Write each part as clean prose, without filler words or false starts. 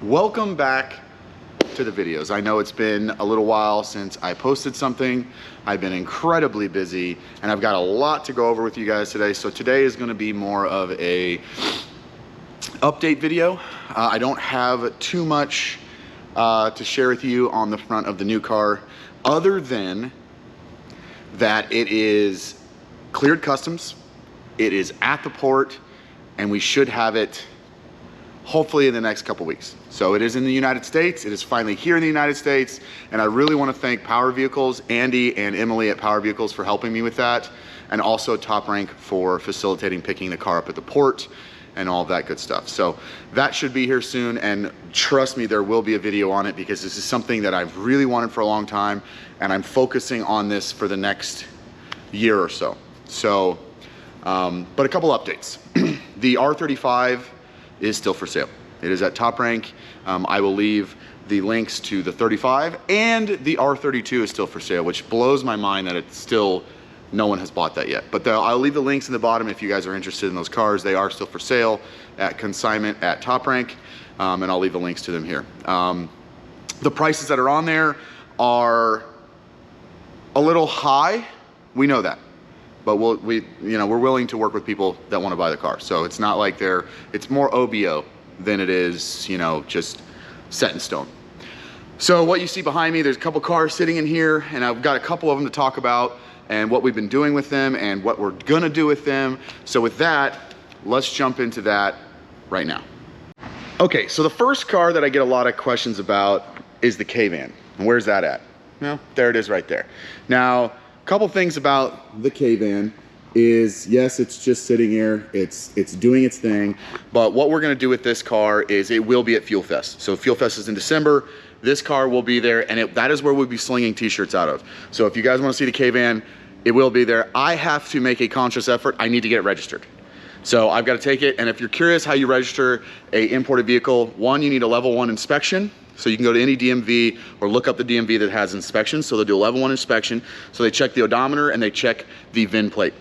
Welcome back to the videos. I know it's been a little while since I posted something. I've been incredibly busy and I've got a lot to go over with you guys today. So today is going to be more of a update video. I don't have too much to share with you on the front of the new car, other than that it is cleared customs, it is at the port, and we should have it hopefully in the next couple weeks. So it is in the United States, it is finally here in the United States, and I really want to thank Power Vehicles, Andy and Emily at Power Vehicles for helping me with that, and also Top Rank for facilitating picking the car up at the port and all of that good stuff. So that should be here soon, and trust me, there will be a video on it because this is something that I've really wanted for a long time, and I'm focusing on this for the next year or so. So, but a couple updates. The R35 is still for sale. It is at Top Rank. I will leave the links to the 35, and the R32 is still for sale, which blows my mind that it's still, no one has bought that yet. But I'll leave the links in the bottom if you guys are interested in those cars. They are still for sale at consignment at Top Rank, and I'll leave the links to them here. The prices that are on there are a little high. We know that, but we're willing to work with people that want to buy the car. So it's not like it's more OBO than it is, just set in stone. So what you see behind me, there's a couple cars sitting in here, and I've got a couple of them to talk about and what we've been doing with them and what we're gonna do with them. So with that, let's jump into that right now. Okay, so the first car that I get a lot of questions about is the K-Van. And where's that at? Well, there it is right there. Now, a couple things about the K-Van is, yes, it's just sitting here, it's doing its thing, but what we're gonna do with this car is it will be at Fuel Fest. So Fuel Fest is in December. This car will be there, and that is where we'll be slinging t-shirts out of. So if you guys wanna see the K-Van, it will be there. I have to make a conscious effort. I need to get it registered. So I've gotta take it, and if you're curious how you register a imported vehicle, one, you need a level 1 inspection. So you can go to any DMV or look up the DMV that has inspections. So they'll do a level 1 inspection. So they check the odometer and they check the VIN plate.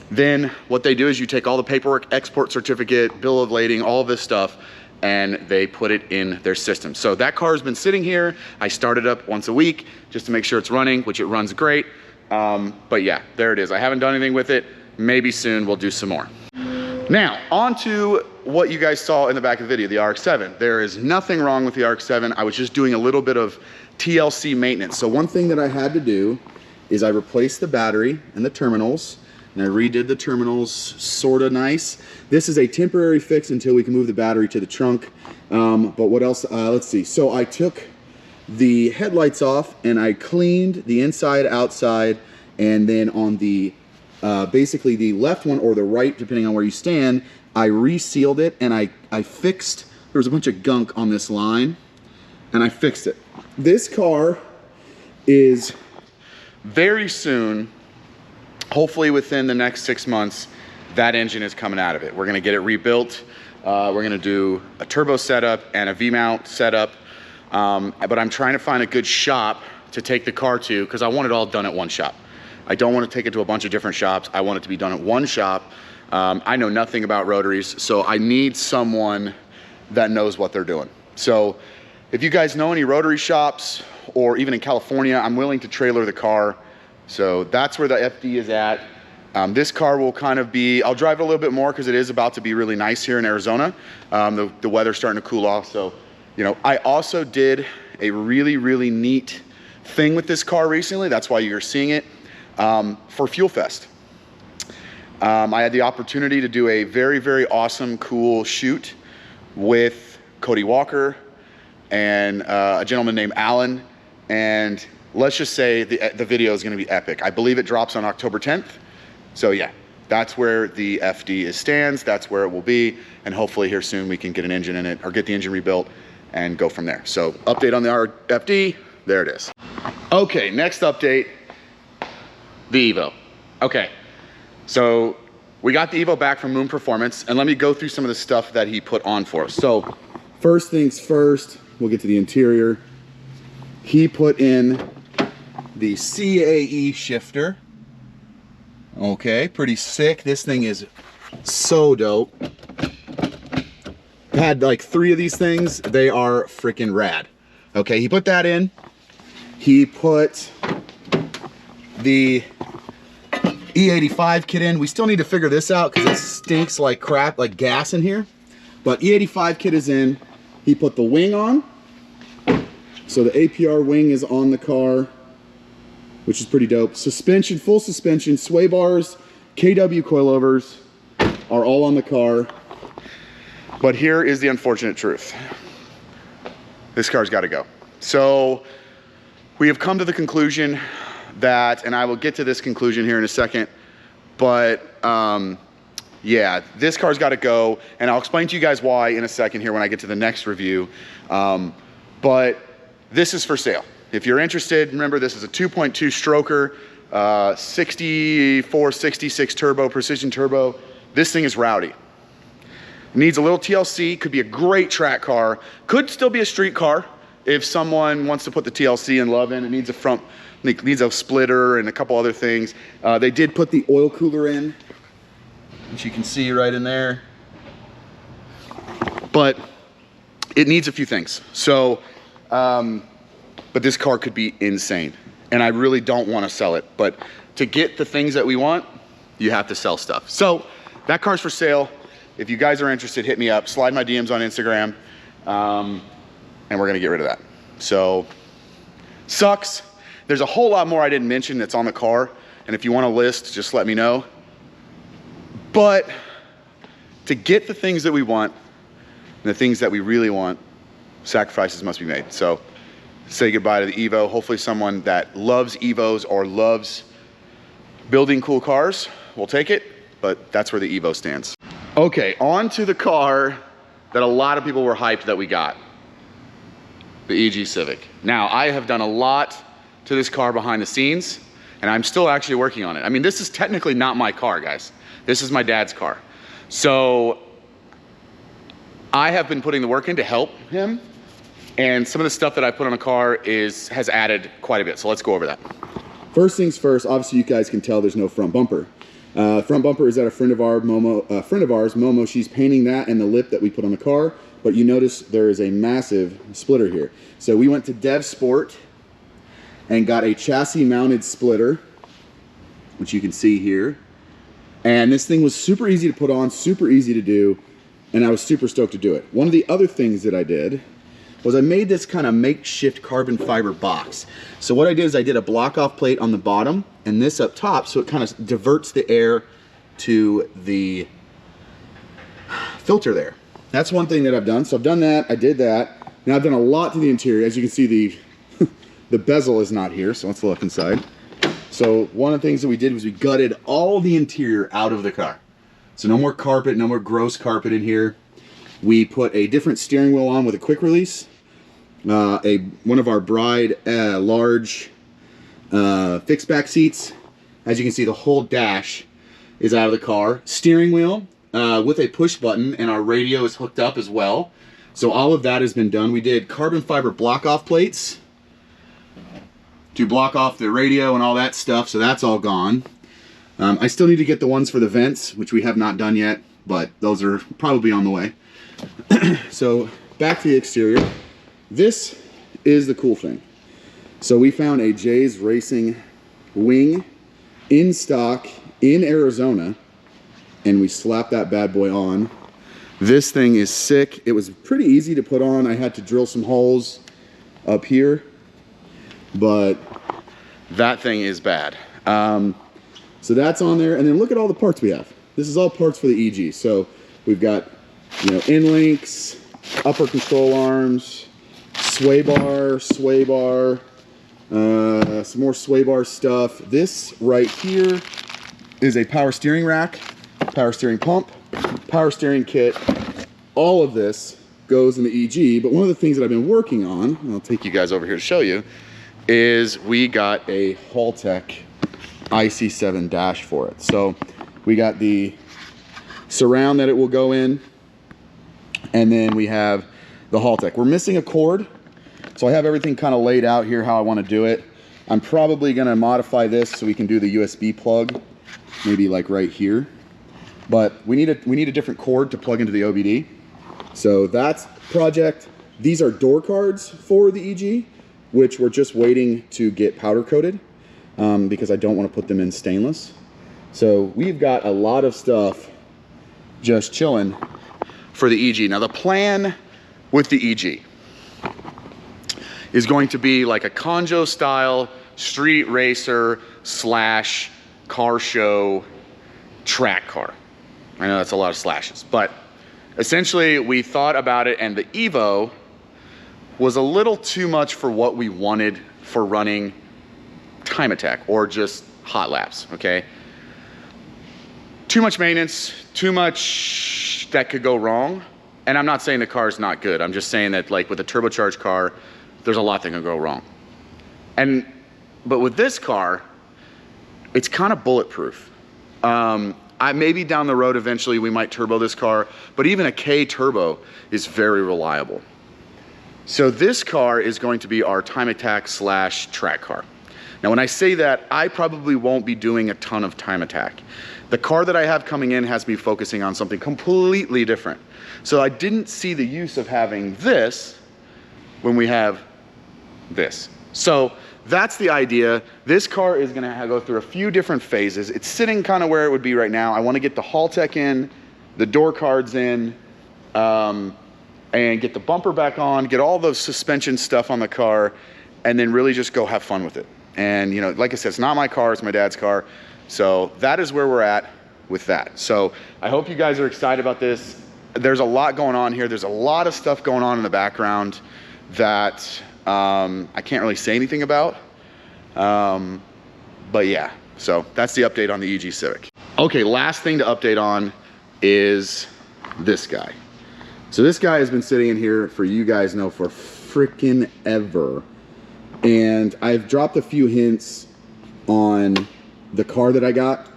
Then what they do is you take all the paperwork, export certificate, bill of lading, all of this stuff, and they put it in their system. So that car has been sitting here. I start it up once a week just to make sure it's running, which it runs great. But yeah, there it is. I haven't done anything with it. Maybe soon we'll do some more. Now, on to what you guys saw in the back of the video, the RX-7. There is nothing wrong with the RX-7. I was just doing a little bit of TLC maintenance. So one thing that I had to do is I replaced the battery and the terminals, and I redid the terminals sorta nice. This is a temporary fix until we can move the battery to the trunk. But what else? Let's see. So I took the headlights off and I cleaned the inside, outside, and then on the basically the left one or the right, depending on where you stand, I resealed it, and I fixed, there was a bunch of gunk on this line, and I fixed it. This car is very soon, hopefully within the next 6 months, that engine is coming out of it. We're gonna get it rebuilt. We're gonna do a turbo setup and a V-mount setup. But I'm trying to find a good shop to take the car to, because I want it all done at one shop. I don't want to take it to a bunch of different shops. I want it to be done at one shop. I know nothing about rotaries, so I need someone that knows what they're doing. So if you guys know any rotary shops, or even in California, I'm willing to trailer the car. So that's where the FD is at. This car will kind of be, I'll drive it a little bit more because it is about to be really nice here in Arizona. The weather's starting to cool off. So, I also did a really, really neat thing with this car recently. That's why you're seeing it. For Fuel Fest. I had the opportunity to do a very, very awesome, cool shoot with Cody Walker and a gentleman named Alan. And let's just say the video is gonna be epic. I believe it drops on October 10th. So yeah, that's where the FD stands. That's where it will be. And hopefully here soon we can get an engine in it, or get the engine rebuilt and go from there. So update on the FD, there it is. Okay, next update. The Evo. Okay, so we got the Evo back from Moon Performance, and let me go through some of the stuff that he put on for us. So first things first, we'll get to the interior. He put in the CAE shifter. Okay, pretty sick. This thing is so dope. had like 3 of these things. They are freaking rad. Okay, he put that in. He put the E85 kit in. We still need to figure this out because it stinks like crap, like gas in here. But E85 kit is in. He put the wing on. So the APR wing is on the car, which is pretty dope. Suspension, full suspension, sway bars, KW coilovers are all on the car. But here is the unfortunate truth. This car's got to go. So we have come to the conclusion that, and I will get to this conclusion here in a second, but yeah, this car's got to go, and I'll explain to you guys why in a second here when I get to the next review. But this is for sale. If you're interested, remember this is a 2.2 stroker, 64, 66 turbo, precision turbo. This thing is rowdy. Needs a little TLC, could be a great track car, could still be a street car if someone wants to put the TLC and love in. It needs a front, it needs a splitter and a couple other things. They did put the oil cooler in, which you can see right in there. But it needs a few things. So, but this car could be insane. And I really don't want to sell it. But to get the things that we want, you have to sell stuff. So that car's for sale. If you guys are interested, hit me up. Slide my DMs on Instagram. And we're going to get rid of that. So, sucks. There's a whole lot more I didn't mention that's on the car. And if you want a list, just let me know. But to get the things that we want, and the things that we really want, sacrifices must be made. So, say goodbye to the Evo. Hopefully someone that loves Evos or loves building cool cars will take it. But that's where the Evo stands. Okay, on to the car that a lot of people were hyped that we got. The EG Civic. Now, I have done a lot to this car behind the scenes, and I'm still actually working on it. I mean, this is technically not my car, guys. This is my dad's car. So, I have been putting the work in to help him, and some of the stuff that I put on the car has added quite a bit. So let's go over that. First things first, obviously you guys can tell there's no front bumper. Front bumper is at a friend of ours, Momo. She's painting that and the lip that we put on the car. But you notice there is a massive splitter here. So we went to Dev Sport and got a chassis mounted splitter, which you can see here. And this thing was super easy to put on, super easy to do, and I was super stoked to do it. One of the other things that I did was I made this kind of makeshift carbon fiber box. So what I did is I did a block off plate on the bottom and this up top, so it kind of diverts the air to the filter there. That's one thing that I've done. So I've done that, I did that. Now I've done a lot to the interior. As you can see, the bezel is not here, so let's look inside. So one of the things that we did was we gutted all the interior out of the car. So no more carpet, no more gross carpet in here. We put a different steering wheel on with a quick release. One of our Bride large fixed back seats. As you can see, the whole dash is out of the car. Steering wheel with a push button, and our radio is hooked up as well. So all of that has been done. We did carbon fiber block off plates to block off the radio and all that stuff, so that's all gone. I still need to get the ones for the vents, which we have not done yet, but those are probably on the way. So back to the exterior. This is the cool thing. So we found a Jay's Racing wing in stock in Arizona, and we slapped that bad boy on. This thing is sick. It was pretty easy to put on. I had to drill some holes up here, but that thing is bad. So that's on there, and then look at all the parts we have. This is all parts for the EG. So we've got, you know, in links, upper control arms, sway bar, some more sway bar stuff. This right here is a power steering rack, power steering pump, power steering kit. All of this goes in the EG, but one of the things that I've been working on, and I'll take you guys over here to show you, is we got a Haltech IC7 dash for it. So we got the surround that it will go in, and then we have the Haltech. We're missing a cord, so I have everything kind of laid out here how I want to do it. I'm probably going to modify this so we can do the USB plug, maybe like right here. But we need a different cord to plug into the OBD. So that's project. These are door cards for the EG, which we're just waiting to get powder coated because I don't want to put them in stainless. So we've got a lot of stuff just chilling for the EG. Now the plan with the EG is going to be like a Conjo style street racer slash car show track car. I know that's a lot of slashes, but essentially we thought about it, and the Evo was a little too much for what we wanted for running time attack or just hot laps, okay? Too much maintenance, too much that could go wrong. And I'm not saying the car is not good. I'm just saying that, like, with a turbocharged car, there's a lot that can go wrong. But with this car, it's kind of bulletproof. Maybe down the road eventually we might turbo this car, but even a K turbo is very reliable. So this car is going to be our time attack slash track car. Now when I say that, I probably won't be doing a ton of time attack. The car that I have coming in has me focusing on something completely different. So I didn't see the use of having this when we have this. So that's the idea. This car is gonna go through a few different phases. It's sitting kind of where it would be right now. I wanna get the Hall Tech in, the door cards in, and get the bumper back on, get all the suspension stuff on the car, and then really just go have fun with it. And you know, like I said, it's not my car, it's my dad's car. So that is where we're at with that. So I hope you guys are excited about this. There's a lot going on here. There's a lot of stuff going on in the background that I can't really say anything about. But yeah, so that's the update on the EG Civic. Okay, last thing to update on is this guy. So this guy has been sitting in here for, you guys know, for freaking ever. And I've dropped a few hints on the car that I got,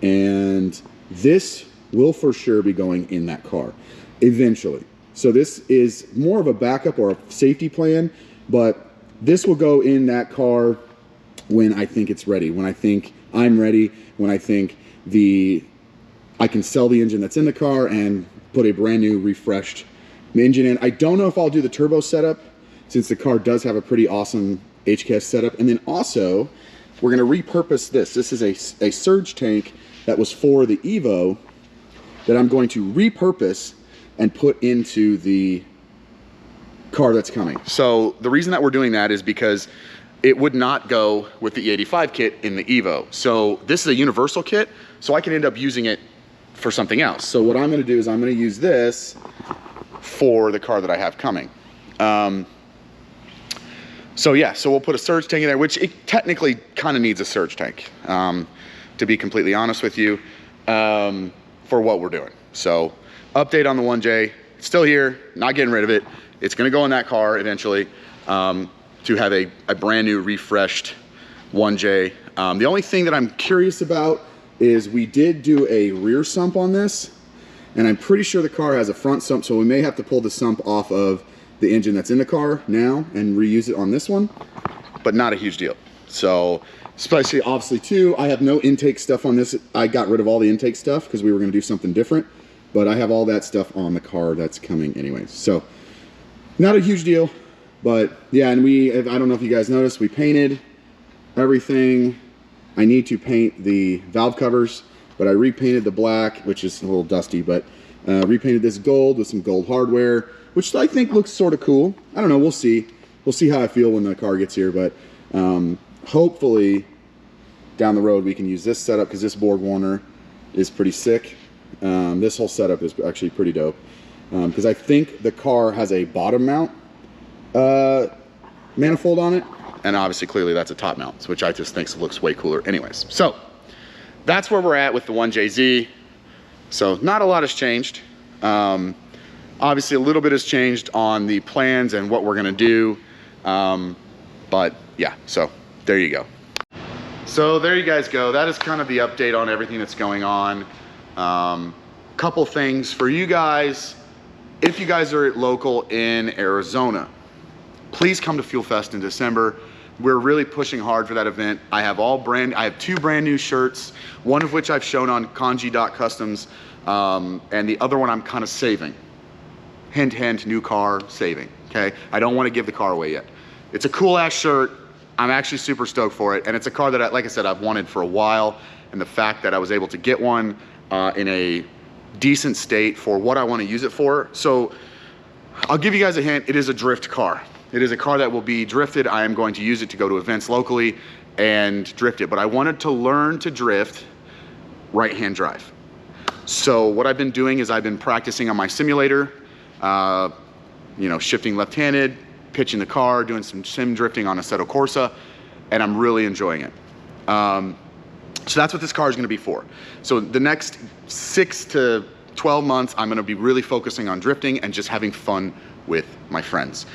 and this will for sure be going in that car eventually. So this is more of a backup or a safety plan, but this will go in that car when I think it's ready, when I think I'm ready, when I think I can sell the engine that's in the car and put a brand new refreshed engine in. I don't know if I'll do the turbo setup, since the car does have a pretty awesome HKS setup. And then also, we're gonna repurpose this. This is a surge tank that was for the Evo that I'm going to repurpose and put into the car that's coming. So the reason that we're doing that is because it would not go with the E85 kit in the Evo. So this is a universal kit, so I can end up using it for something else. So what I'm gonna do is I'm gonna use this for the car that I have coming. So yeah, so we'll put a surge tank in there, which it technically kind of needs a surge tank, to be completely honest with you, for what we're doing. So update on the 1J, it's still here, not getting rid of it. It's gonna go in that car eventually, to have a brand new refreshed 1J. The only thing that I'm curious about is we did do a rear sump on this, and I'm pretty sure the car has a front sump, so we may have to pull the sump off of the engine that's in the car now and reuse it on this one, but not a huge deal. So, especially obviously too, I have no intake stuff on this. I got rid of all the intake stuff because we were gonna do something different, but I have all that stuff on the car that's coming anyways. So, not a huge deal, but yeah, and I don't know if you guys noticed, we painted everything. I need to paint the valve covers, but I repainted the black, which is a little dusty, but repainted this gold with some gold hardware, which I think looks sort of cool. I don't know, we'll see. We'll see how I feel when the car gets here, but hopefully down the road we can use this setup, because this Borg Warner is pretty sick. This whole setup is actually pretty dope, because I think the car has a bottom mount manifold on it, and obviously clearly that's a top mount, which I just think looks way cooler anyways. So that's where we're at with the 1JZ. So not a lot has changed. Obviously a little bit has changed on the plans and what we're gonna do. But yeah, so there you go. So there you guys go. That is kind of the update on everything that's going on. Couple things for you guys. If you guys are local in Arizona, please come to Fuel Fest in December. We're really pushing hard for that event. I have two brand new shirts, one of which I've shown on kanji.customs, and the other one I'm kind of saving. Hint, hint, new car saving, okay? I don't wanna give the car away yet. It's a cool ass shirt. I'm actually super stoked for it. And it's a car that, like I said, I've wanted for a while. And the fact that I was able to get one in a decent state for what I wanna use it for. So I'll give you guys a hint, it is a drift car. It is a car that will be drifted. I am going to use it to go to events locally and drift it. But I wanted to learn to drift right-hand drive. So what I've been doing is I've been practicing on my simulator, you know, shifting left-handed, pitching the car, doing some sim drifting on Assetto Corsa, and I'm really enjoying it. So that's what this car is gonna be for. So the next 6 to 12 months, I'm gonna be really focusing on drifting and just having fun with my friends.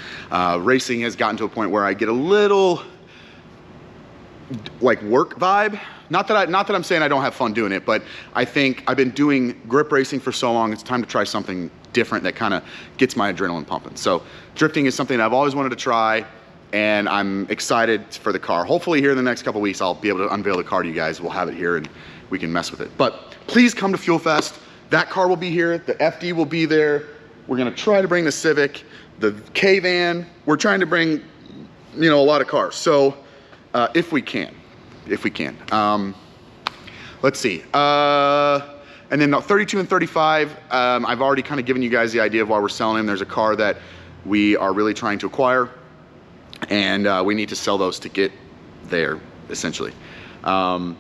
Racing has gotten to a point where I get a little like work vibe. Not that I'm saying I don't have fun doing it, but I think I've been doing grip racing for so long, it's time to try something different that kind of gets my adrenaline pumping. So drifting is something I've always wanted to try, and I'm excited for the car. Hopefully here in the next couple weeks, I'll be able to unveil the car to you guys. We'll have it here and we can mess with it. But please come to Fuel Fest. That car will be here, the FD will be there. We're gonna try to bring the Civic, the K-Van. We're trying to bring, you know, a lot of cars. So if we can. Let's see. And then 32 and 35, I've already kind of given you guys the idea of why we're selling them. There's a car that we are really trying to acquire, and we need to sell those to get there, essentially. A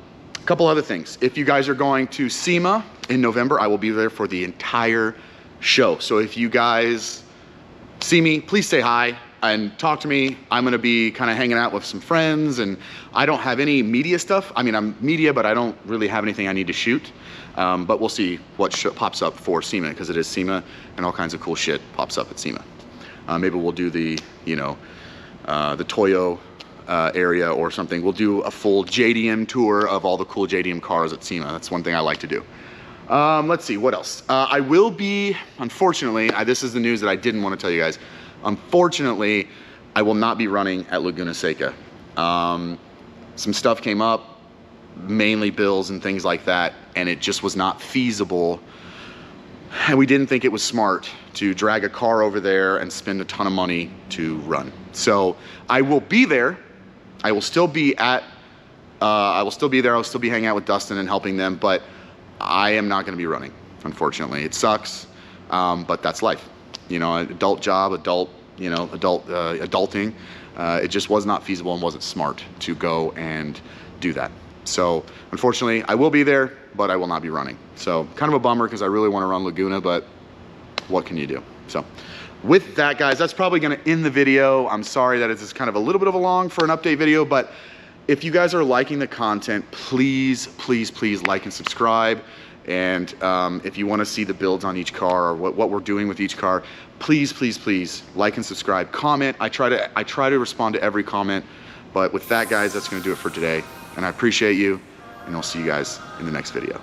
couple other things. If you guys are going to SEMA in November, I will be there for the entire show. So if you guys see me, please say hi and talk to me. I'm gonna be kind of hanging out with some friends, and I don't have any media stuff. I mean, I'm media, but I don't really have anything I need to shoot. But we'll see what pops up for SEMA, because it is SEMA and all kinds of cool shit pops up at SEMA. Maybe we'll do the, you know, the Toyo area or something. We'll do a full JDM tour of all the cool JDM cars at SEMA. That's one thing I like to do. Let's see, what else? I will be, unfortunately, this is the news that I didn't want to tell you guys. Unfortunately, I will not be running at Laguna Seca. Some stuff came up, mainly bills and things like that, and it just was not feasible. And we didn't think it was smart to drag a car over there and spend a ton of money to run. So I will be there. I will still be at, I will still be there. I'll still be hanging out with Dustin and helping them, but I am not gonna be running, unfortunately. It sucks, but that's life. You know, adult job, adulting. It just was not feasible and wasn't smart to go and do that. So unfortunately, I will be there, but I will not be running. So kind of a bummer, because I really want to run Laguna, but what can you do? So with that, guys, that's probably going to end the video. I'm sorry that it's kind of a little bit of a long for an update video, but if you guys are liking the content, please, please, please like and subscribe. And if you want to see the builds on each car, or what we're doing with each car, please, please, please like and subscribe. Comment. I try to respond to every comment. But with that, guys, that's going to do it for today. And I appreciate you, and I'll see you guys in the next video.